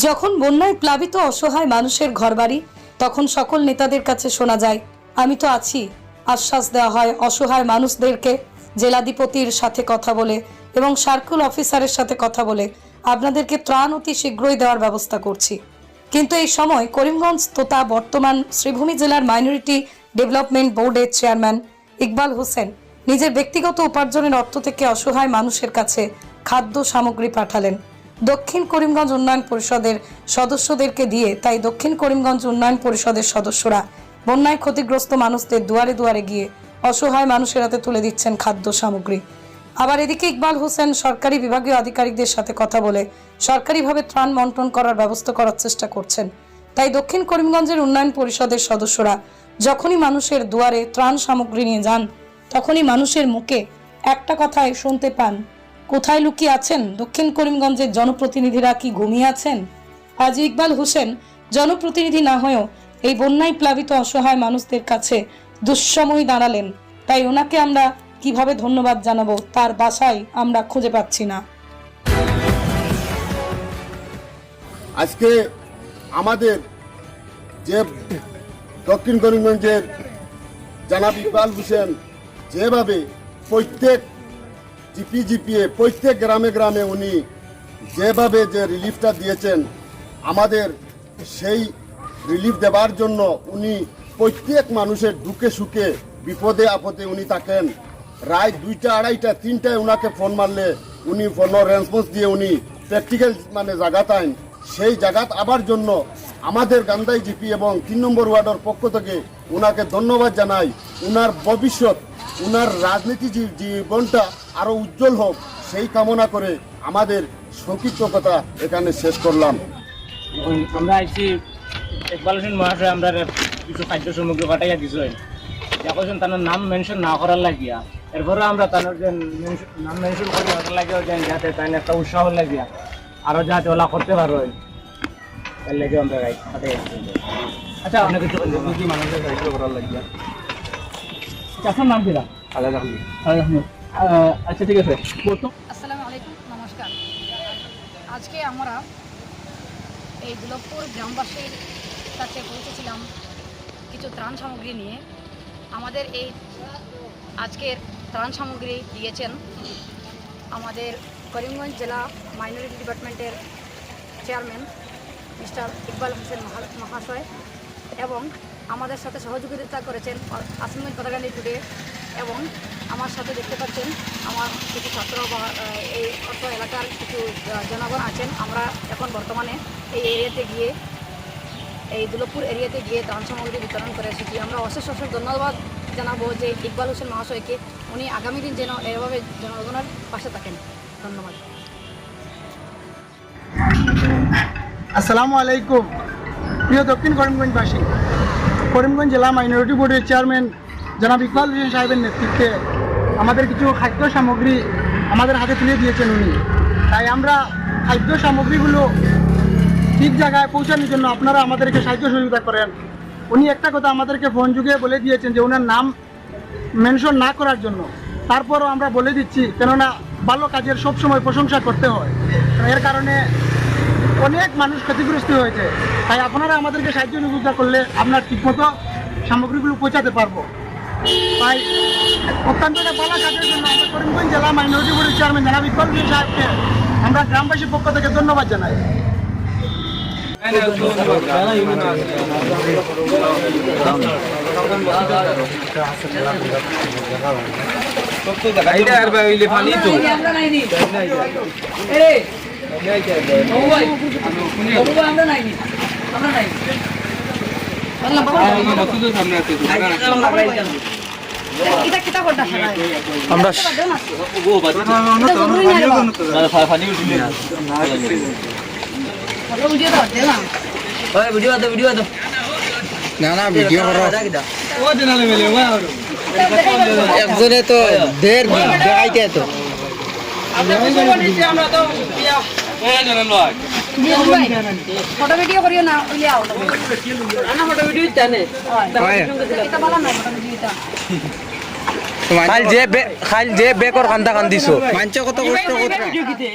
যখন বন্যায় প্লাবিত অসহায় মানুষের ঘরবাড়ি, তখন সকল নেতাদের কাছে শোনা যায় আমি তো আছি। আশ্বাস দেওয়া হয় অসহায় মানুষদেরকে। জেলাধিপতির সাথে কথা বলে এবং সার্কেল অফিসারের সাথে কথা বলে আপনাদেরকে ত্রাণ অতি শীঘ্রই দেওয়ার ব্যবস্থা করছি। কিন্তু এই সময় করিমগঞ্জ তথা বর্তমান শ্রীভূমি জেলার মাইনরিটি ডেভেলপমেন্ট বোর্ডের চেয়ারম্যান ইকবাল হোসেন নিজের ব্যক্তিগত উপার্জনের অর্থ থেকে অসহায় মানুষের কাছে খাদ্য সামগ্রী পাঠালেন দক্ষিণ করিমগঞ্জ উন্নয়ন পরিষদের সদস্যদেরকে দিয়ে। তাই দক্ষিণ করিমগঞ্জ উন্নয়ন পরিষদের সদস্যরা বন্যায় ক্ষতিগ্রস্ত মানুষদের দুয়ারে দুয়ারে গিয়ে অসহায় মানুষের হাতে তুলে দিচ্ছেন খাদ্য সামগ্রী। আবার এদিকে ইকবাল হোসেন সরকারি বিভাগীয় আধিকারিকদের সাথে কথা বলে সরকারিভাবে ত্রাণ বন্টন করার ব্যবস্থা করার চেষ্টা করছেন। তাই দক্ষিণ করিমগঞ্জের উন্নয়ন পরিষদের সদস্যরা যখনই মানুষের দুয়ারে ত্রাণ সামগ্রী নিয়ে যান, তখনই মানুষের মুখে একটা কথাই শুনতে পান, কোথায় লুকিয়ে আছেন দক্ষিণ করিমগঞ্জের জনপ্রতিনিধিরা? কি ঘুমিয়ে আছেন? আজ ইকবাল হোসেন জনপ্রতিনিধি না হয়েও এই বন্যায় প্লাবিত অসহায় মানুষদের কাছে দুঃসময় দাঁড়ালেন। তাই ওনাকে আমরা কিভাবে ধন্যবাদ জানাবো তার বাসায় আমরা খুঁজে পাচ্ছি না। আজকে আমাদের যে দক্ষিণ করিমগঞ্জের জনাব ইকবাল হোসেন যেভাবে প্রত্যেক জিপিএ প্রত্যেক গ্রামে গ্রামে উনি যেভাবে যে রিলিফটা দিয়েছেন, আমাদের সেই রিলিফ দেওয়ার জন্য উনি প্রত্যেক মানুষের দুঃখে সুখে বিপদে আপদে উনি থাকেন। রাত 2টা, 2:30, 3টায় ওনাকে ফোন মারলে উনি ফোনের রেসপন্স দিয়ে উনি প্র্যাকটিক্যাল জায়গাত আইন সেই জায়গাত আবার জন্য আমাদের গান্ধাই জিপি এবং 3 নম্বর ওয়ার্ডের পক্ষ থেকে ওনাকে ধন্যবাদ জানাই। ওনার ভবিষ্যৎ, ওনার রাজনীতি জীবনটা আরও উজ্জ্বল হোক সেই কামনা করে আমাদের সংক্ষিপ্ত কথা এখানে শেষ করলাম। আমরা আইছি ইকবাল হোসেন মহাশয় আমরা কিছু খাদ্য সামগ্রী পাঠাইয়া দিছো, যখন তার নাম মেনশন না করার লাগিয়া, এরপরে আমরা তার যে নাম মেনশন করে ওটার লাগিয়েও যাই যাতে তাই একটা উৎসাহ লাগিয়া আরও যাতে ওলা করতে পারো, তার লাগে আমরা পাঠাই। আচ্ছা আপনার কিছু মানুষের সাহায্য করার লাগিয়া। আপনার নাম কিরা? আলাদা আহমেদ। আচ্ছা ঠিক আছে। আসসালামু আলাইকুম, নমস্কার। আজকে আমরা এই দুলভপুর গ্রামবাসীর কাছে পৌঁছেছিলাম কিছু ত্রাণ সামগ্রী নিয়ে। আমাদের এই আজকের ত্রাণ সামগ্রী দিয়েছেন আমাদের করিমগঞ্জ জেলা মাইনরিটি ডিপার্টমেন্টের চেয়ারম্যান মিস্টার ইকবাল হোসেন মহাশয়, এবং আমাদের সাথে সহযোগিতা করেছেন আসিমুল পতাকান্দি টুডে, এবং আমার সাথে দেখতে পাচ্ছেন আমার কিছু ছাত্র বা এই অর্থ এলাকার কিছু জনগণ আছেন। আমরা এখন বর্তমানে এই এরিয়াতে গিয়ে, এই দুলভপুর এরিয়াতে গিয়ে ত্রাণ সামগ্রী বিতরণ করে এসেছি। আমরা অশেষ ধন্যবাদ জানাবো যে ইকবাল হোসেন মহাশয়কে, উনি আগামী দিন যেন এভাবে জনগণের পাশে থাকেন। ধন্যবাদ। আসসালামু আলাইকুম প্রিয় দক্ষিণ করিমগঞ্জবাসী। করিমগঞ্জ জেলা মাইনরিটি বোর্ডের চেয়ারম্যান জনাব ইকবাল হোসেন সাহেবের নেতৃত্বে আমাদের কিছু খাদ্য সামগ্রী আমাদের হাতে তুলে দিয়েছেন উনি। তাই আমরা খাদ্য সামগ্রীগুলো ঠিক জায়গায় পৌঁছানোর জন্য আপনারা আমাদেরকে সাহায্য সহযোগিতা করেন। উনি একটা কথা আমাদেরকে ফোন যুগে বলে দিয়েছেন যে ওনার নাম মেনশন না করার জন্য। তারপরও আমরা বলে দিচ্ছি, কেননা ভালো কাজের সবসময় প্রশংসা করতে হয়। এর কারণে অনেক মানুষ ক্ষতিগ্রস্ত হয়েছে। তাই আপনারা আমাদেরকে সাহায্য সহযোগিতা করলে আপনার ঠিকমতো সামগ্রীগুলো পৌঁছাতে পারবো। তাই অত্যন্ত একটা ভালো কাজের জন্য আমরা করিমগঞ্জ জেলা মাইনরিটি বোর্ডের চেয়ারম্যান জনাব ইকবাল হোসেন সাহেবকে আমরা গ্রামবাসীর পক্ষ থেকে ধন্যবাদ জানাই। একজনে তো দেড় দেখাইতে তো ফটো ভিডিও করিও না, উলিয়াও না ফটো ভিডিও জানে এটা ভালো না ফটো ভিডিওটা। খাল যে বেকর কান্দা কান্দিছো মানছে কত কষ্ট করতে। ভিডিও কিতে